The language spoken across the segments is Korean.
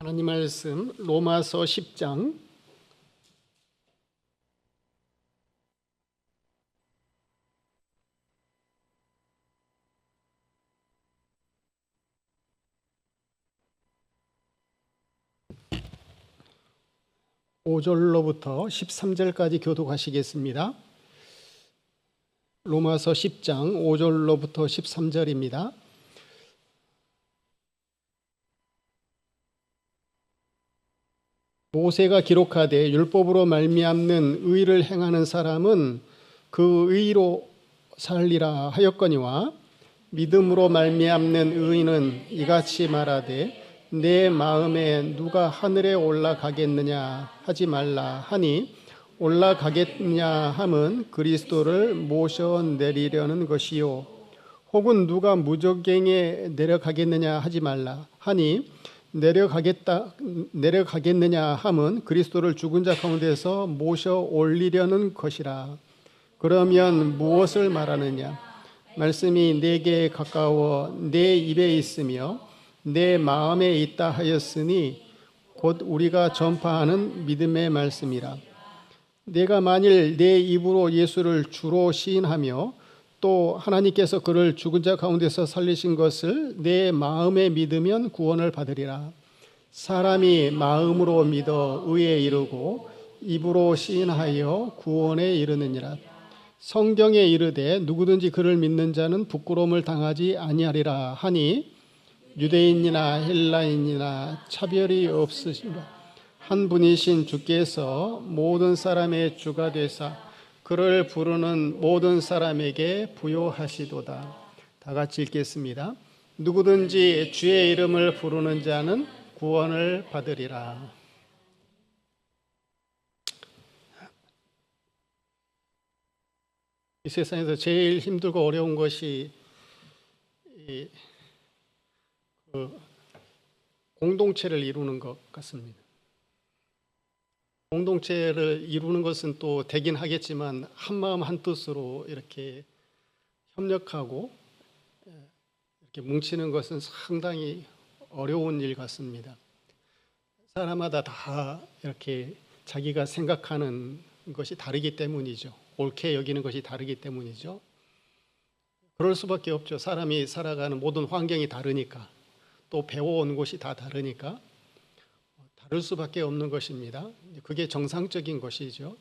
하나님 말씀 로마서 10장 5절로부터 13절까지 교독하시겠습니다. 로마서 10장 5절로부터 13절입니다. 모세가 기록하되 율법으로 말미암는 의를 행하는 사람은 그 의로 살리라 하였거니와 믿음으로 말미암는 의인은 이같이 말하되 내 마음에 누가 하늘에 올라가겠느냐 하지 말라 하니 올라가겠느냐 함은 그리스도를 모셔 내리려는 것이요 혹은 누가 무저갱에 내려가겠느냐 하지 말라 하니 내려가겠느냐 함은 그리스도를 죽은 자 가운데서 모셔 올리려는 것이라. 그러면 무엇을 말하느냐? 말씀이 내게 가까워 내 입에 있으며 내 마음에 있다 하였으니 곧 우리가 전파하는 믿음의 말씀이라. 내가 만일 내 입으로 예수를 주로 시인하며 또 하나님께서 그를 죽은 자 가운데서 살리신 것을 내 마음에 믿으면 구원을 받으리라. 사람이 마음으로 믿어 의에 이르고 입으로 시인하여 구원에 이르느니라. 성경에 이르되 누구든지 그를 믿는 자는 부끄러움을 당하지 아니하리라 하니 유대인이나 헬라인이나 차별이 없으시라. 한 분이신 주께서 모든 사람의 주가 되사 그를 부르는 모든 사람에게 부요하시도다. 다 같이 읽겠습니다. 누구든지 주의 이름을 부르는 자는 구원을 받으리라. 이 세상에서 제일 힘들고 어려운 것이 공동체를 이루는 것 같습니다. 공동체를 이루는 것은 또 되긴 하겠지만 한마음 한뜻으로 이렇게 협력하고 이렇게 뭉치는 것은 상당히 어려운 일 같습니다. 사람마다 다 이렇게 자기가 생각하는 것이 다르기 때문이죠. 옳게 여기는 것이 다르기 때문이죠. 그럴 수밖에 없죠. 사람이 살아가는 모든 환경이 다르니까, 또 배워온 곳이 다 다르니까 다를 수밖에 없는 것입니다. 그게 정상적인 것이죠.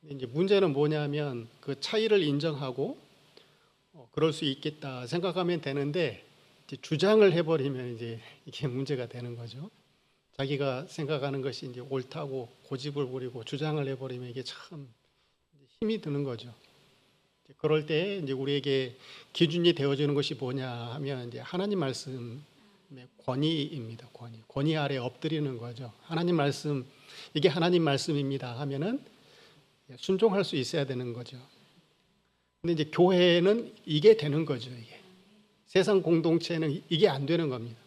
이제 문제는 뭐냐면 그 차이를 인정하고 그럴 수 있겠다 생각하면 되는데 이제 주장을 해버리면 이제 이게 문제가 되는 거죠. 자기가 생각하는 것이 이제 옳다고 고집을 부리고 주장을 해버리면 이게 참 힘이 드는 거죠. 그럴 때 이제 우리에게 기준이 되어지는 것이 뭐냐 하면 이제 하나님 말씀 권위입니다. 권위 아래 엎드리는 거죠. 하나님 말씀, 이게 하나님 말씀입니다 하면은 순종할 수 있어야 되는 거죠. 근데 이제 교회는 이게 되는 거죠. 이게 세상 공동체는 이게 안 되는 겁니다.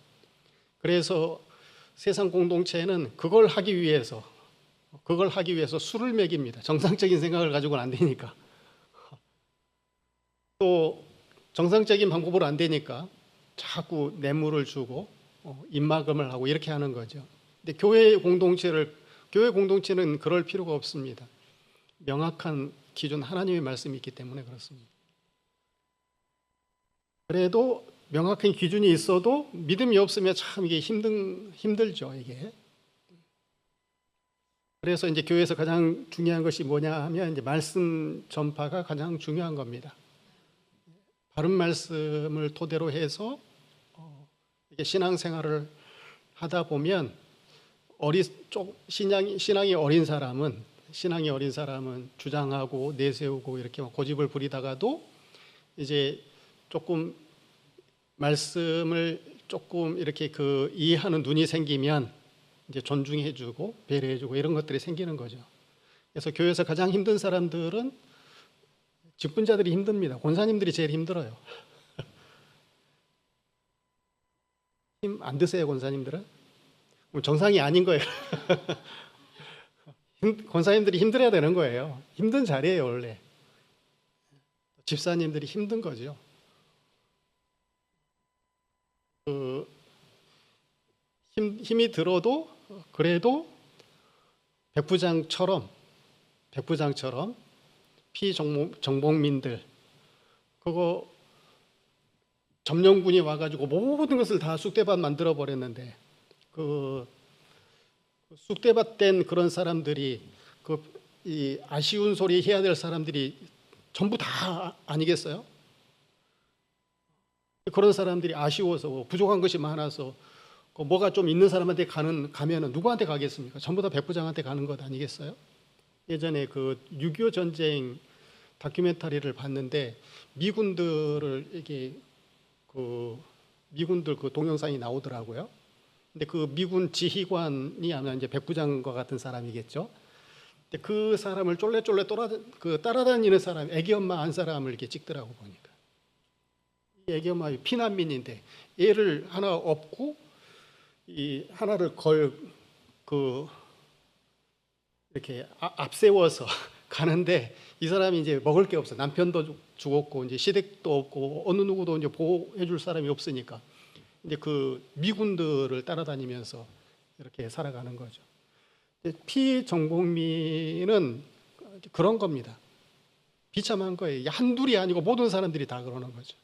그래서 세상 공동체는 그걸 하기 위해서 술을 먹입니다. 정상적인 생각을 가지고는 안 되니까. 또 정상적인 방법으로 안 되니까 자꾸 뇌물을 주고 입막음을 하고 이렇게 하는 거죠. 근데 교회 공동체는 그럴 필요가 없습니다. 명확한 기준 하나님의 말씀이 있기 때문에 그렇습니다. 그래도 명확한 기준이 있어도 믿음이 없으면 참 이게 힘들죠, 이게. 그래서 이제 교회에서 가장 중요한 것이 뭐냐 하면 이제 말씀 전파가 가장 중요한 겁니다. 바른 말씀을 토대로 해서 이게 신앙생활을 하다 보면 신앙이 어린 사람은 주장하고 내세우고 이렇게 고집을 부리다가도 이제 조금 말씀을 조금 이렇게 이해하는 눈이 생기면 이제 존중해주고 배려해주고 이런 것들이 생기는 거죠. 그래서 교회에서 가장 힘든 사람들은 직분자들이 힘듭니다. 권사님들이 제일 힘들어요. 힘 안 드세요, 권사님들은? 정상이 아닌 거예요. 권사님들이 힘들어야 되는 거예요. 힘든 자리예요, 원래. 집사님들이 힘든 거죠. 힘이 들어도 그래도 백부장처럼 피정복민들 그거 점령군이 와가지고 모든 것을 다 쑥대밭 만들어 버렸는데 그 쑥대밭 된 그런 사람들이 이 아쉬운 소리 해야 될 사람들이 전부 다 아니겠어요? 그런 사람들이 아쉬워서 부족한 것이 많아서 뭐가 좀 있는 사람한테 가면은 누구한테 가겠습니까? 전부 다 백부장한테 가는 것 아니겠어요? 예전에 그 6.25 전쟁 다큐멘터리를 봤는데 미군들을 이게 미군들 그 동영상이 나오더라고요. 근데 그 미군 지휘관이 아마 이제 백부장과 같은 사람이겠죠. 근데 그 사람을 쫄래쫄래 따라다니는 사람, 애기 엄마 한 사람을 이렇게 찍더라고 보니까. 이 애기 엄마 피난민인데 얘를 하나 업고 이 하나를 이렇게 앞세워서 가는데 이 사람이 이제 먹을 게 없어. 남편도 죽었고 이제 시댁도 없고 어느 누구도 이제 보호해 줄 사람이 없으니까 이제 그 미군들을 따라다니면서 이렇게 살아가는 거죠. 피정복민은 그런 겁니다. 비참한 거예요. 한둘이 아니고 모든 사람들이 다 그러는 거죠.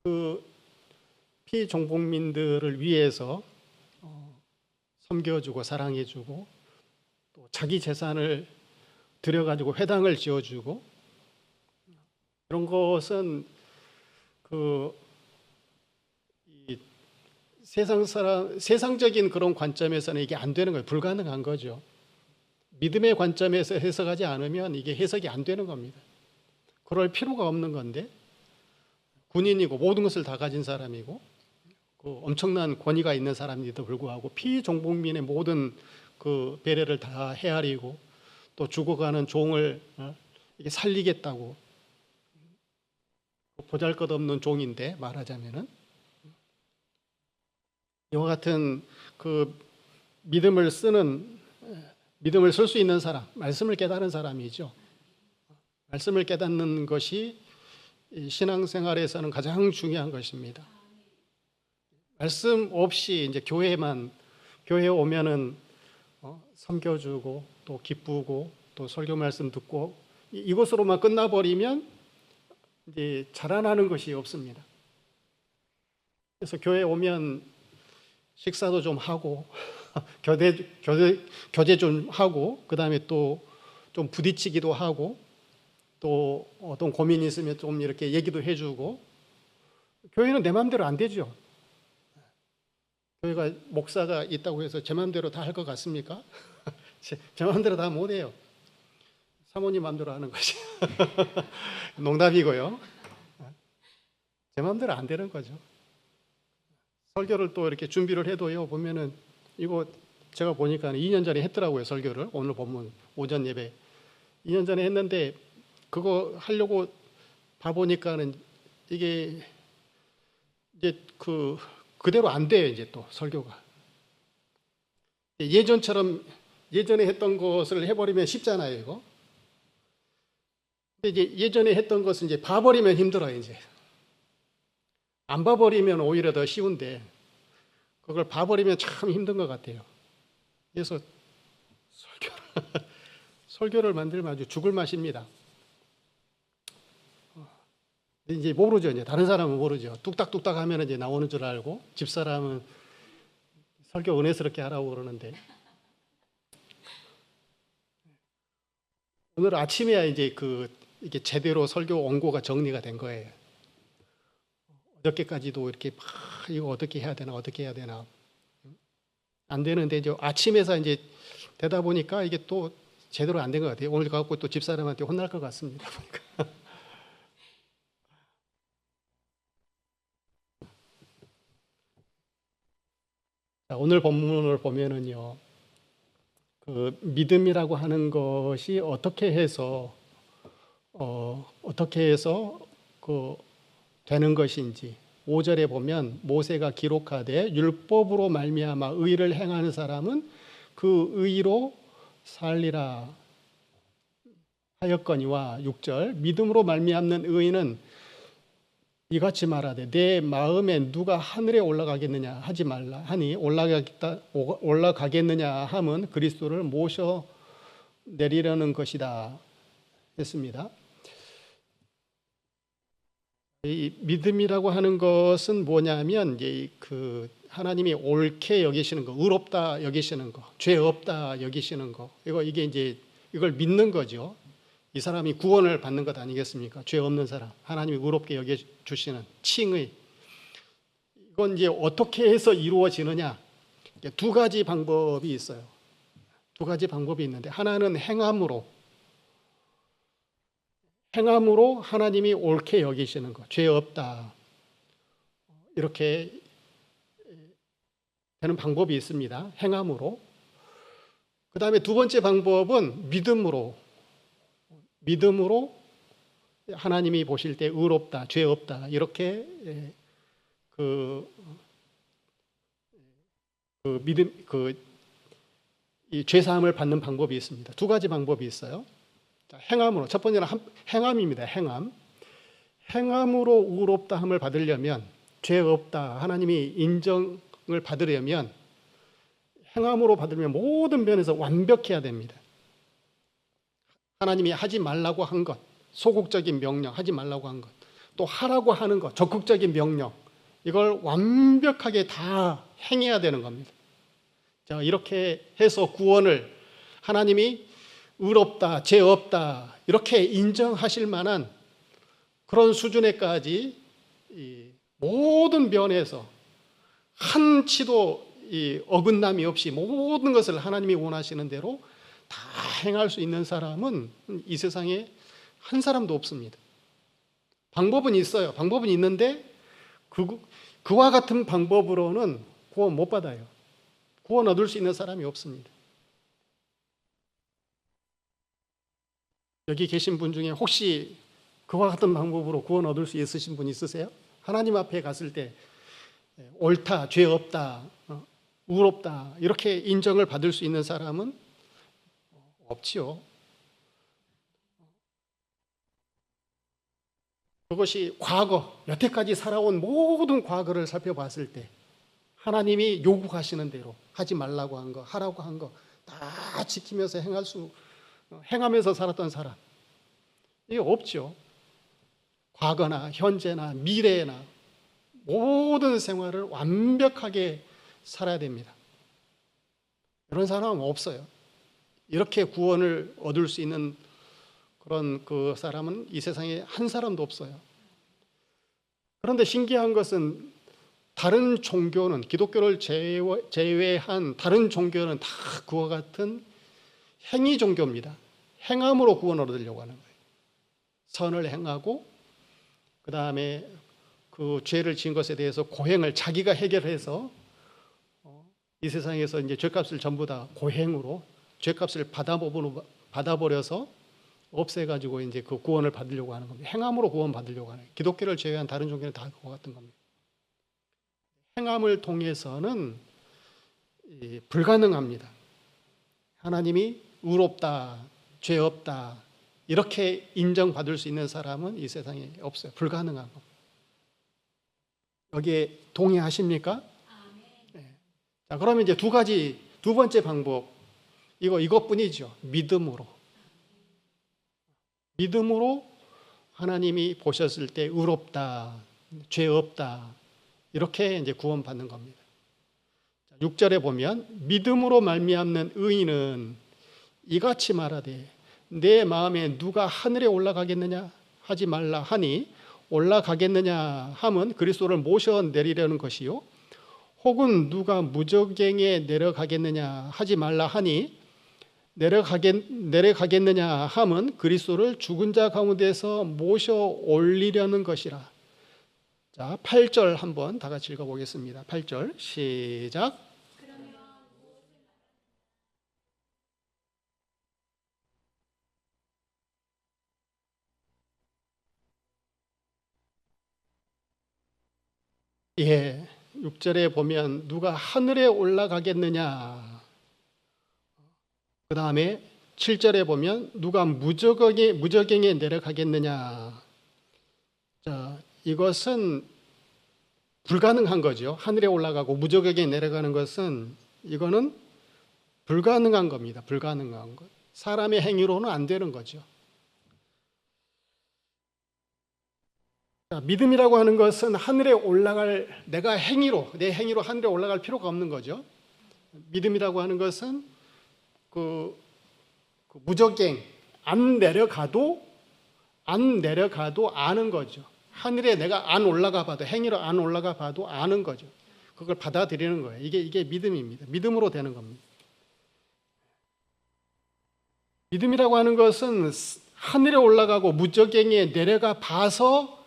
그 피정복민들을 위해서 섬겨주고 사랑해주고 또 자기 재산을 들여가지고 회당을 지어주고 그런 것은 이 세상적인 그런 관점에서는 이게 안 되는 거예요. 불가능한 거죠. 믿음의 관점에서 해석하지 않으면 이게 해석이 안 되는 겁니다. 그럴 필요가 없는 건데 군인이고 모든 것을 다 가진 사람이고 엄청난 권위가 있는 사람인데도 불구하고 피정복민의 모든 그 배려를 다 헤아리고 또 죽어가는 종을 이게 살리겠다고 보잘것없는 종인데 말하자면은 이와 같은 그 믿음을 쓸 수 있는 사람, 말씀을 깨달은 사람이죠. 말씀을 깨닫는 것이 신앙생활에서는 가장 중요한 것입니다. 말씀 없이 이제 교회에 오면은 섬겨주고 또 기쁘고 또 설교 말씀 듣고 이것으로만 끝나버리면 이제 자라나는 것이 없습니다. 그래서 교회 오면 식사도 좀 하고 교제 좀 하고 그 다음에 또 좀 부딪히기도 하고 또 어떤 고민이 있으면 좀 이렇게 얘기도 해주고 교회는 내 마음대로 안 되죠. 교회가 목사가 있다고 해서 제 마음대로 다 할 것 같습니까? 제 마음대로 다 못해요. 사모님 마음대로 하는 것이 농담이고요. 제 마음대로 안 되는 거죠. 설교를 또 이렇게 준비를 해도요 보면은 이거 제가 보니까 2년 전에 했더라고요. 설교를 오늘 본문 오전 예배 2년 전에 했는데 그거 하려고 봐보니까는 이게 이제 그대로 안 돼요. 이제 또 설교가 예전에 했던 것을 해버리면 쉽잖아요. 이거. 근데 이제 예전에 했던 것은 이제 봐버리면 힘들어요. 이제 안 봐버리면 오히려 더 쉬운데 그걸 봐버리면 참 힘든 것 같아요. 그래서 설교를 만들면 아주 죽을 맛입니다. 이제 모르죠. 이제 다른 사람은 모르죠. 뚝딱뚝딱 하면 이제 나오는 줄 알고 집사람은 설교 은혜스럽게 하라고 그러는데 오늘 아침에야 이제 이게 제대로 설교 원고가 정리가 된 거예요. 어저께까지도 이렇게 이거 어떻게 해야 되나 안 되는데 이제 아침에서 이제 되다 보니까 이게 또 제대로 안 된 것 같아요. 오늘 가고 또 집사람한테 혼날 것 같습니다. 자, 오늘 본문을 보면은요, 그 믿음이라고 하는 것이 어떻게 해서 되는 것인지 5절에 보면 모세가 기록하되 율법으로 말미암아 의를 행하는 사람은 그 의로 살리라 하였거니와 6절 믿음으로 말미암는 의인은 이같이 말하되 내 마음에 누가 하늘에 올라가겠느냐 하지 말라 하니 올라가겠느냐 함은 그리스도를 모셔 내리려는 것이다 했습니다. 이 믿음이라고 하는 것은 뭐냐면 이제 그 하나님이 옳게 여기시는 거, 의롭다 여기시는 거, 죄 없다 여기시는 거, 이게 이제 이걸 믿는 거죠. 이 사람이 구원을 받는 것 아니겠습니까? 죄 없는 사람, 하나님이 의롭게 여겨 주시는 칭의. 이건 이제 어떻게 해서 이루어지느냐? 두 가지 방법이 있어요. 두 가지 방법이 있는데 하나는 행함으로 하나님이 옳게 여기시는 것, 죄 없다 이렇게 되는 방법이 있습니다. 행함으로. 그 다음에 두 번째 방법은 믿음으로 하나님이 보실 때 의롭다, 죄 없다 이렇게 이 죄 사함을 받는 방법이 있습니다. 두 가지 방법이 있어요. 자, 행함으로 첫 번째는 행함입니다. 행함으로 의롭다함을 받으려면 죄 없다 하나님이 인정을 받으려면 행함으로 받으려면 모든 면에서 완벽해야 됩니다. 하나님이 하지 말라고 한 것, 소극적인 명령, 하지 말라고 한 것, 또 하라고 하는 것, 적극적인 명령, 이걸 완벽하게 다 행해야 되는 겁니다. 자, 이렇게 해서 구원을 하나님이 의롭다, 죄 없다 이렇게 인정하실 만한 그런 수준에까지 모든 면에서 한치도 어긋남이 없이 모든 것을 하나님이 원하시는 대로 다 행할 수 있는 사람은 이 세상에 한 사람도 없습니다. 방법은 있어요. 방법은 있는데 그와 같은 방법으로는 구원 못 받아요. 구원 얻을 수 있는 사람이 없습니다. 여기 계신 분 중에 혹시 그와 같은 방법으로 구원 얻을 수 있으신 분 있으세요? 하나님 앞에 갔을 때 옳다, 죄 없다, 의롭다 이렇게 인정을 받을 수 있는 사람은 없지요. 그것이 과거, 여태까지 살아온 모든 과거를 살펴봤을 때 하나님이 요구하시는 대로 하지 말라고 한 거, 하라고 한 거 다 지키면서 행하면서 살았던 사람 이게 없죠. 과거나 현재나 미래나 모든 생활을 완벽하게 살아야 됩니다. 이런 사람은 없어요. 이렇게 구원을 얻을 수 있는 그런 그 사람은 이 세상에 한 사람도 없어요. 그런데 신기한 것은 다른 종교는, 기독교를 제외한 다른 종교는 다 그와 같은 행위 종교입니다. 행함으로 구원을 얻으려고 하는 거예요. 선을 행하고 그 다음에 그 죄를 지은 것에 대해서 고행을 자기가 해결해서 이 세상에서 이제 죄값을 전부 다 고행으로 죄값을 받아버려서 없애가지고 이제 그 구원을 받으려고 하는 겁니다. 행함으로 구원 받으려고 하는 거예요. 기독교를 제외한 다른 종교는 다 그와 같은 겁니다. 행함을 통해서는 불가능합니다. 하나님이 의롭다, 죄 없다 이렇게 인정받을 수 있는 사람은 이 세상에 없어요. 불가능한 겁니다. 여기에 동의하십니까? 네. 자, 그러면 이제 두 번째 방법 이것뿐이죠. 믿음으로 하나님이 보셨을 때 의롭다, 죄 없다 이렇게 이제 구원받는 겁니다. 6절에 보면 믿음으로 말미암는 의인은 이같이 말하되 내 마음에 누가 하늘에 올라가겠느냐 하지 말라 하니 올라가겠느냐 함은 그리스도를 모셔 내리려는 것이요 혹은 누가 무저갱에 내려가겠느냐 하지 말라 하니 내려가겠느냐 함은 그리스도를 죽은 자 가운데서 모셔 올리려는 것이라. 자, 8절 한번 다 같이 읽어보겠습니다. 8절 시작. 예, 6절에 보면 누가 하늘에 올라가겠느냐. 그 다음에 7절에 보면 누가 무저갱에 내려가겠느냐. 자, 이것은 불가능한 거죠. 하늘에 올라가고 무저격에 내려가는 것은 이거는 불가능한 겁니다. 불가능한 것. 사람의 행위로는 안 되는 거죠. 자, 믿음이라고 하는 것은 하늘에 올라갈 내 행위로 하늘에 올라갈 필요가 없는 거죠. 믿음이라고 하는 것은 그 무저갱 안 내려가도 아는 거죠. 하늘에 내가 안 올라가 봐도 행위로 안 올라가 봐도 아는 거죠. 그걸 받아들이는 거예요. 이게 믿음입니다. 믿음으로 되는 겁니다. 믿음이라고 하는 것은 하늘에 올라가고 무저갱에 내려가 봐서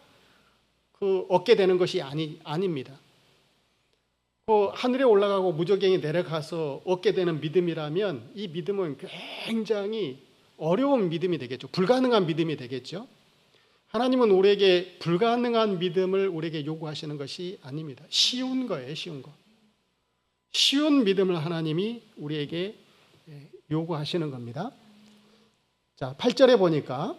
얻게 되는 것이 아닙니다. 하늘에 올라가고 무저갱에 내려가서 얻게 되는 믿음이라면 이 믿음은 굉장히 어려운 믿음이 되겠죠. 불가능한 믿음이 되겠죠. 하나님은 우리에게 불가능한 믿음을 우리에게 요구하시는 것이 아닙니다. 쉬운 거예요. 쉬운 거. 쉬운 믿음을 하나님이 우리에게 요구하시는 겁니다. 자, 8절에 보니까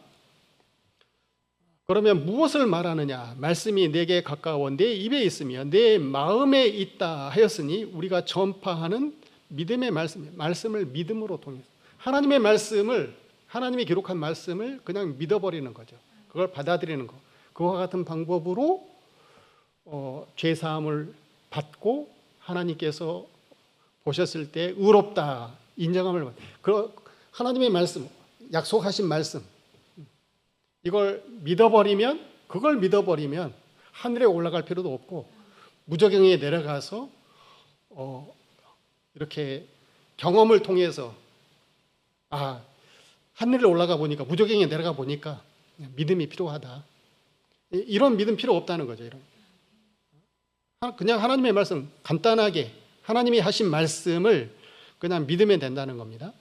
그러면 무엇을 말하느냐? 말씀이 내게 가까워 내 입에 있으며 내 마음에 있다 하였으니 우리가 전파하는 믿음의 말씀을 믿음으로 통해서 하나님의 말씀을 하나님이 기록한 말씀을 그냥 믿어버리는 거죠. 그걸 받아들이는 거. 그와 같은 방법으로 죄사함을 받고 하나님께서 보셨을 때 의롭다 인정함을 받고 하나님의 말씀, 약속하신 말씀 그걸 믿어버리면 하늘에 올라갈 필요도 없고 무저갱에 내려가서 이렇게 경험을 통해서 하늘에 올라가 보니까 무저갱에 내려가 보니까 믿음이 필요하다. 이런 믿음 필요 없다는 거죠. 그냥 하나님의 말씀 간단하게 하나님이 하신 말씀을 그냥 믿으면 된다는 겁니다.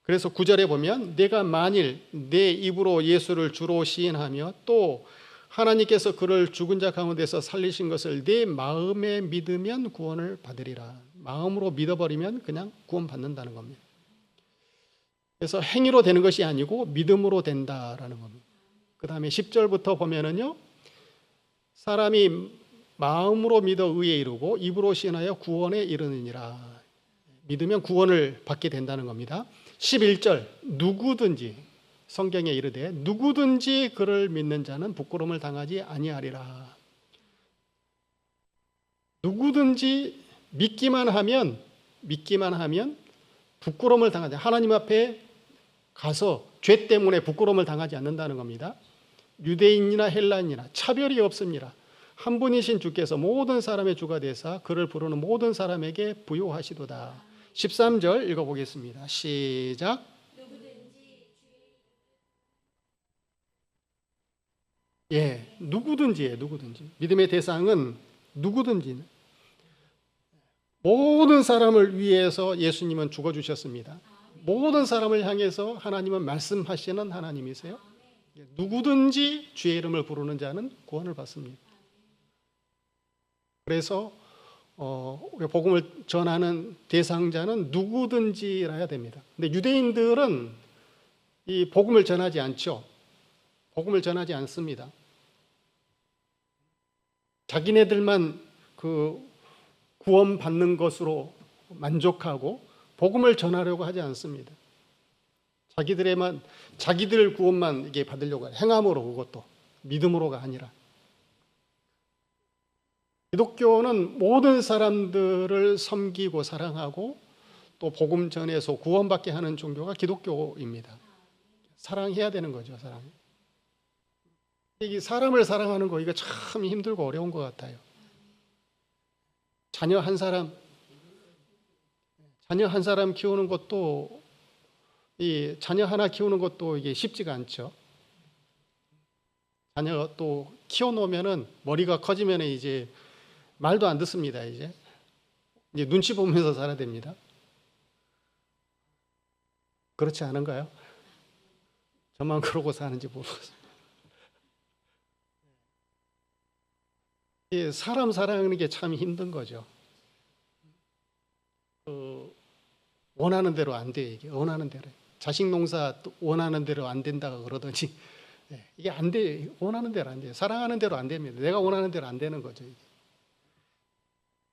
그래서 9절에 보면 내가 만일 내 입으로 예수를 주로 시인하며 또 하나님께서 그를 죽은 자 가운데서 살리신 것을 내 마음에 믿으면 구원을 받으리라. 마음으로 믿어버리면 그냥 구원 받는다는 겁니다. 그래서 행위로 되는 것이 아니고 믿음으로 된다라는 겁니다. 그 다음에 10절부터 보면은요, 사람이 마음으로 믿어 의에 이르고 입으로 시인하여 구원에 이르느니라. 믿으면 구원을 받게 된다는 겁니다. 11절 누구든지 성경에 이르되 누구든지 그를 믿는 자는 부끄러움을 당하지 아니하리라. 누구든지 믿기만 하면 부끄러움을 당하지 하나님 앞에 가서 죄 때문에 부끄러움을 당하지 않는다는 겁니다. 유대인이나 헬라인이나 차별이 없습니다. 한 분이신 주께서 모든 사람의 주가 되사 그를 부르는 모든 사람에게 부요하시도다. 13절 읽어보겠습니다. 시작. 누구든지예요. 누구든지. 믿음의 대상은 누구든지. 모든 사람을 위해서 예수님은 죽어주셨습니다. 모든 사람을 향해서 하나님은 말씀하시는 하나님이세요. 누구든지 주의 이름을 부르는 자는 구원을 받습니다. 그래서 복음을 전하는 대상자는 누구든지라야 됩니다. 근데 유대인들은 이 복음을 전하지 않죠. 복음을 전하지 않습니다. 자기네들만 구원받는 것으로 만족하고 복음을 전하려고 하지 않습니다. 자기들 구원만 이게 받으려고 해요. 행함으로, 그것도 믿음으로가 아니라. 기독교는 모든 사람들을 섬기고 사랑하고 또 복음 전해서 구원받게 하는 종교가 기독교입니다. 사랑해야 되는 거죠, 사랑. 이 사람을 사랑하는 거 이거 참 힘들고 어려운 것 같아요. 자녀 한 사람 키우는 것도 자녀 하나 키우는 것도 이게 쉽지가 않죠. 자녀 또 키워놓으면은 머리가 커지면 이제 말도 안 듣습니다. 이제 눈치 보면서 살아야 됩니다. 그렇지 않은가요? 저만 그러고 사는지 모르겠어요. 사람 사랑하는 게 참 힘든 거죠. 원하는 대로 안 돼. 이게 원하는 대로 자식 농사 원하는 대로 안 된다고 그러더니 이게 안 돼. 원하는 대로 안 돼요. 사랑하는 대로 안 됩니다. 내가 원하는 대로 안 되는 거죠.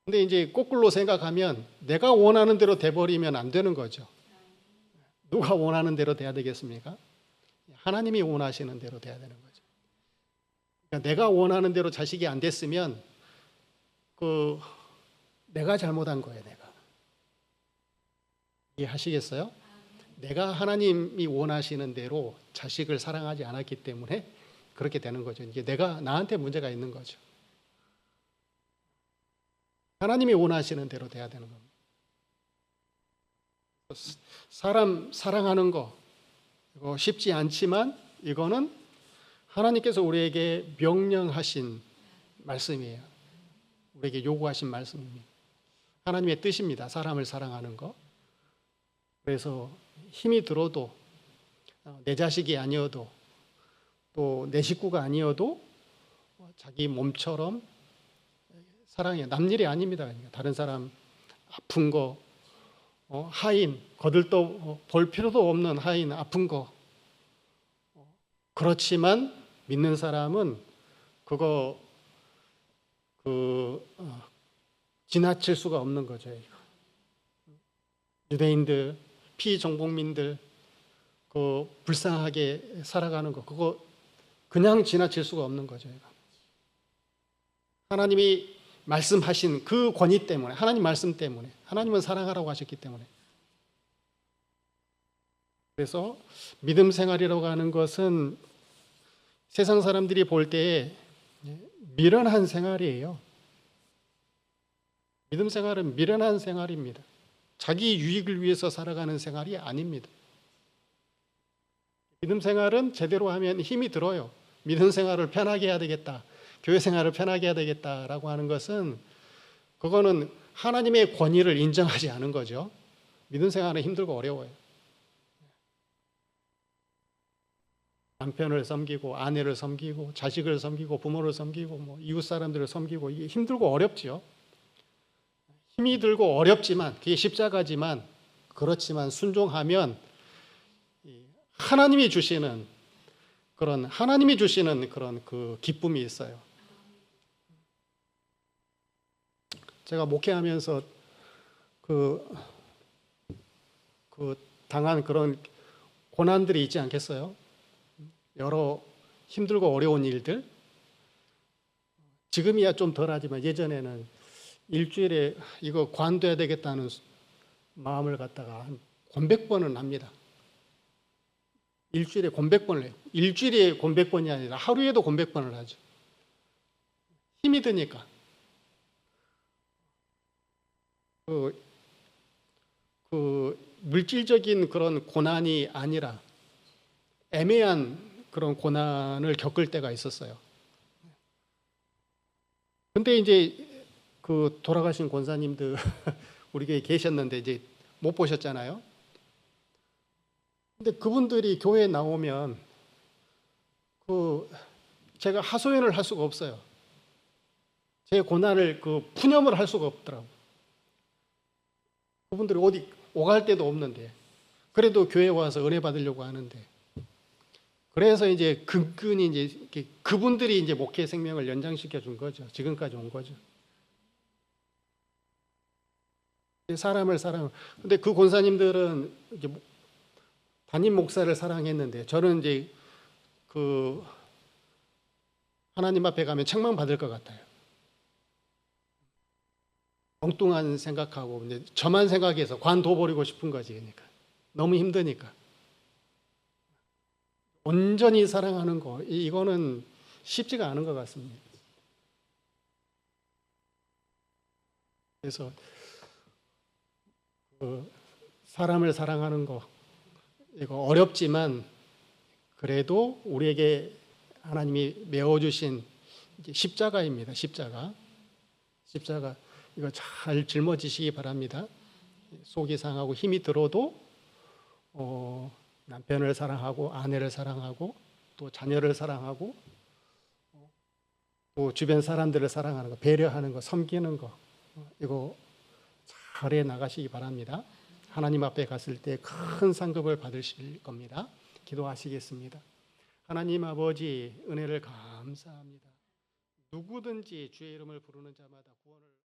근데 이제 거꾸로 생각하면 내가 원하는 대로 돼버리면 안 되는 거죠. 누가 원하는 대로 돼야 되겠습니까? 하나님이 원하시는 대로 돼야 되는 거죠. 그러니까 내가 원하는 대로 자식이 안 됐으면 내가 잘못한 거예요. 내가. 이해하시겠어요? 내가 하나님이 원하시는 대로 자식을 사랑하지 않았기 때문에 그렇게 되는 거죠. 이제 나한테 문제가 있는 거죠. 하나님이 원하시는 대로 돼야 되는 겁니다. 사람 사랑하는 거 이거 쉽지 않지만 이거는 하나님께서 우리에게 명령하신 말씀이에요. 우리에게 요구하신 말씀입니다. 하나님의 뜻입니다. 사람을 사랑하는 거. 그래서 힘이 들어도 내 자식이 아니어도 또 내 식구가 아니어도 자기 몸처럼 사랑해요. 남 일이 아닙니다. 그러니까 다른 사람 아픈 거, 하인, 거들떠 볼 필요도 없는 하인, 아픈 거. 그렇지만 믿는 사람은 그거 지나칠 수가 없는 거죠. 유대인들, 피정복민들 불쌍하게 살아가는 거 그거 그냥 지나칠 수가 없는 거죠. 하나님이 말씀하신 그 권위 때문에, 하나님 말씀 때문에, 하나님은 사랑하라고 하셨기 때문에. 그래서 믿음 생활이라고 하는 것은 세상 사람들이 볼 때에 미련한 생활이에요. 믿음 생활은 미련한 생활입니다. 자기 유익을 위해서 살아가는 생활이 아닙니다. 믿음 생활은 제대로 하면 힘이 들어요. 믿음 생활을 편하게 해야 되겠다. 교회 생활을 편하게 해야 되겠다라고 하는 것은 그거는 하나님의 권위를 인정하지 않은 거죠. 믿음 생활은 힘들고 어려워요. 남편을 섬기고 아내를 섬기고 자식을 섬기고 부모를 섬기고 이웃 사람들을 섬기고 이게 힘들고 어렵죠. 힘이 들고 어렵지만 그게 십자가지만 그렇지만 순종하면 하나님이 주시는 그런 그 기쁨이 있어요. 제가 목회하면서 당한 그런 고난들이 있지 않겠어요? 여러 힘들고 어려운 일들. 지금이야 좀 덜하지만 예전에는 일주일에 이거 관둬야 되겠다는 마음을 갖다가 한 100번은 합니다. 일주일에 100번을 해요. 일주일에 100번이 아니라 하루에도 100번을 하죠. 힘이 드니까. 물질적인 그런 고난이 아니라 애매한 그런 고난을 겪을 때가 있었어요. 근데 이제 돌아가신 권사님들 우리 교회에 계셨는데 이제 못 보셨잖아요. 근데 그분들이 교회에 나오면 제가 하소연을 할 수가 없어요. 제 고난을 푸념을 할 수가 없더라고요. 그분들이 어디 오갈 데도 없는데 그래도 교회에 와서 은혜 받으려고 하는데 그래서 이제 근근히 이제 그분들이 이제 목회 생명을 연장시켜 준 거죠. 지금까지 온 거죠. 사람을 근데 그 권사님들은 이제 담임 목사를 사랑했는데 저는 이제 하나님 앞에 가면 책망 받을 것 같아요. 엉뚱한 생각하고 이제 저만 생각해서 관둬버리고 싶은 거지. 그러니까 너무 힘드니까. 온전히 사랑하는 거 이거는 쉽지가 않은 것 같습니다. 그래서 사람을 사랑하는 거 이거 어렵지만 그래도 우리에게 하나님이 메워주신 십자가입니다. 십자가 이거 잘 짊어지시기 바랍니다. 속이 상하고 힘이 들어도 남편을 사랑하고 아내를 사랑하고 또 자녀를 사랑하고 또 주변 사람들을 사랑하는 거, 배려하는 거, 섬기는 거 이거 잘해 나가시기 바랍니다. 하나님 앞에 갔을 때 큰 상급을 받으실 겁니다. 기도하시겠습니다. 하나님 아버지 은혜를 감사합니다. 누구든지 주의 이름을 부르는 자마다 구원을